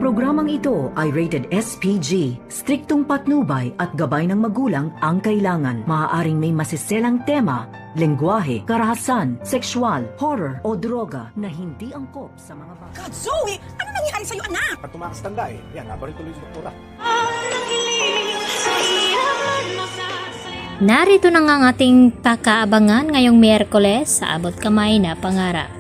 programang ito ay rated SPG. Striktong patnubay at gabay ng magulang ang kailangan. Maaaring may masiselang tema, lengguwahe, karahasan, sexual, horror o droga na hindi angkop sa mga bata. God, Zoe! Ano nangyari sa'yo, anak? At tumakas tanda eh. Yan, nabaril tuloy sa doktora. Narito na nga ang ating pakaabangan ngayong Miyerkules sa Abot Kamay na Pangarap.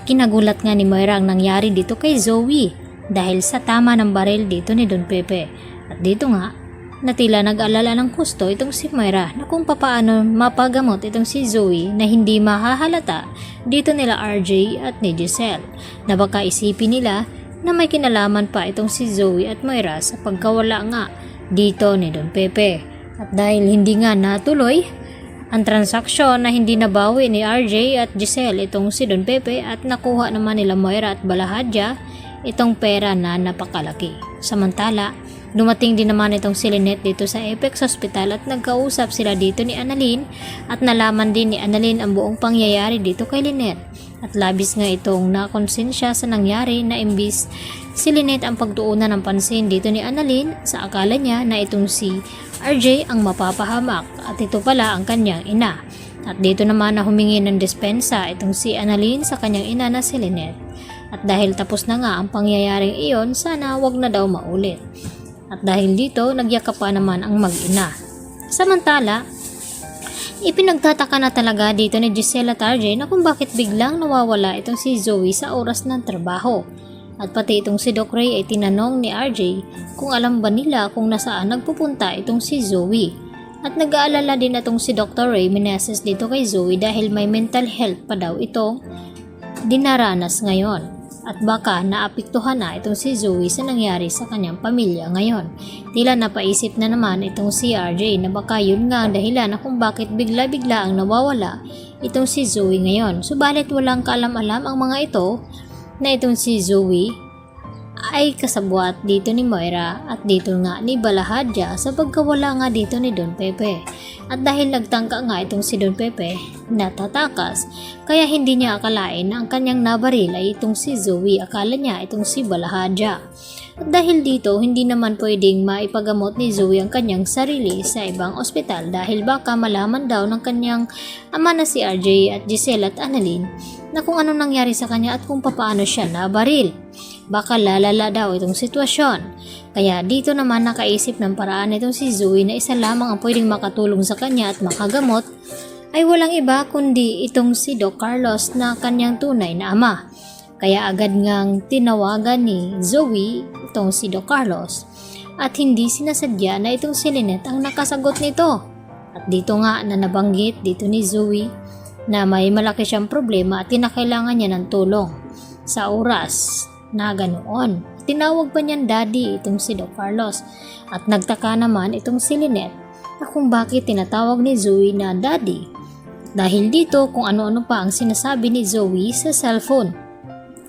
Kinagulat nga ni Moira ang nangyari dito kay Zoe dahil sa tama ng baril dito ni Don Pepe. At dito nga, natila nag-alala ng gusto itong si Moira na kung papaano mapagamot itong si Zoe na hindi mahahalata dito nila RJ at ni Giselle, na baka isipin nila na may kinalaman pa itong si Zoe at Moira sa pagkawala nga dito ni Don Pepe. At dahil hindi nga natuloy ang transaksyon na hindi nabawi ni RJ at Giselle itong si Don Pepe at nakuha naman nila Moira at Balahadja itong pera na napakalaki. Samantala, dumating din naman itong si Lynette dito sa Apex Hospital at nagkausap sila dito ni Annalyn at nalaman din ni Annalyn ang buong pangyayari dito kay Lynette. At labis nga itong nakonsensya sa nangyari na imbis si Lynette ang pagtuunan ng pansin dito ni Annalyn sa akala niya na itong si RJ ang mapapahamak at ito pala ang kanyang ina. At dito naman na humingi ng dispensa itong si Annalyn sa kanyang ina na si Lynette. At dahil tapos na nga ang pangyayaring iyon, sana wag na daw maulit. At dahil dito, nagyakap pa naman ang mag-ina. Samantala, ipinagtataka na talaga dito ni Giselle at RJ na kung bakit biglang nawawala itong si Zoe sa oras ng trabaho. At pati itong si Doc Ray ay tinanong ni RJ kung alam ba nila kung nasaan nagpupunta itong si Zoe. At nag-aalala din itong si Dr. Ray Meneses dito kay Zoe dahil may mental health pa daw itong dinaranas ngayon. At baka naapektuhan na itong si Zoe sa nangyari sa kanyang pamilya ngayon. Tila napaisip na naman itong si RJ na baka yun nga ang dahilan na kung bakit bigla-bigla ang nawawala itong si Zoe ngayon. Subalit walang kaalam-alam ang mga ito na itong si Zoe ay kasabwat dito ni Moira at dito nga ni Balahadja sa pagkawala nga dito ni Don Pepe. At dahil nagtangka nga itong si Don Pepe natatakas, kaya hindi niya akalain na ang kanyang nabaril ay itong si Zoe, akala niya itong si Balahadja. At dahil dito, hindi naman pwedeng maipagamot ni Zoe ang kanyang sarili sa ibang ospital dahil baka malaman daw ng kanyang ama na si RJ at Giselle at Annalyn na kung anong nangyari sa kanya at kung papaano siya nabaril. Baka lalala daw itong sitwasyon. Kaya dito naman nakaisip ng paraan itong si Zoe na isa lamang ang pwedeng makatulong sa kanya at makagamot ay walang iba kundi itong si Doc Carlos na kanyang tunay na ama. Kaya agad ngang tinawagan ni Zoe itong si Doc Carlos at hindi sinasadya na itong si Lynette ang nakasagot nito. At dito nga na nabanggit dito ni Zoe na may malaki siyang problema at kinakailangan niya ng tulong sa oras na ganoon. Tinawag pa niyan daddy itong si Doc Carlos at nagtaka naman itong si Lynette na kung bakit tinatawag ni Zoe na daddy. Dahil dito kung ano-ano pa ang sinasabi ni Zoe sa cellphone.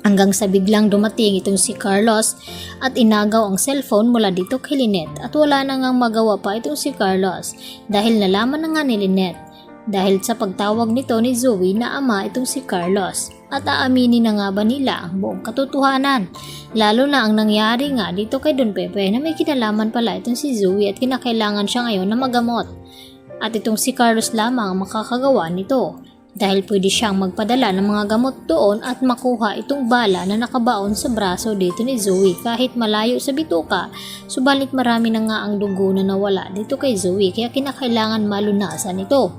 Hanggang sa biglang dumating itong si Carlos at inagaw ang cellphone mula dito kay Lynette at wala na ngang magawa pa itong si Carlos dahil nalaman na nga ni Lynette dahil sa pagtawag nito ni Zoe na ama itong si Carlos. At aaminin na nga ba nila ang buong katotohanan? Lalo na ang nangyari nga dito kay Don Pepe na may kinalaman pala itong si Zoe at kinakailangan siya ngayon na magamot. At itong si Carlos lamang ang makakagawa nito. Dahil pwede siyang magpadala ng mga gamot doon at makuha itong bala na nakabaon sa braso dito ni Zoe kahit malayo sa bituka, subalit marami na nga ang dugo na nawala dito kay Zoe kaya kinakailangan malunasan ito.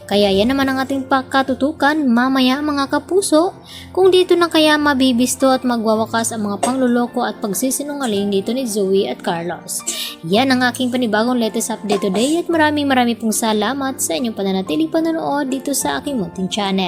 Kaya yan naman ang ating pagkatutukan mamaya mga kapuso, kung dito na kaya mabibisto at magwawakas ang mga pangluloko at pagsisinungaling dito ni Zoe at Carlos. Yan ang aking panibagong latest update today at maraming pong salamat sa inyong pananatiling panonood dito sa aking munting channel.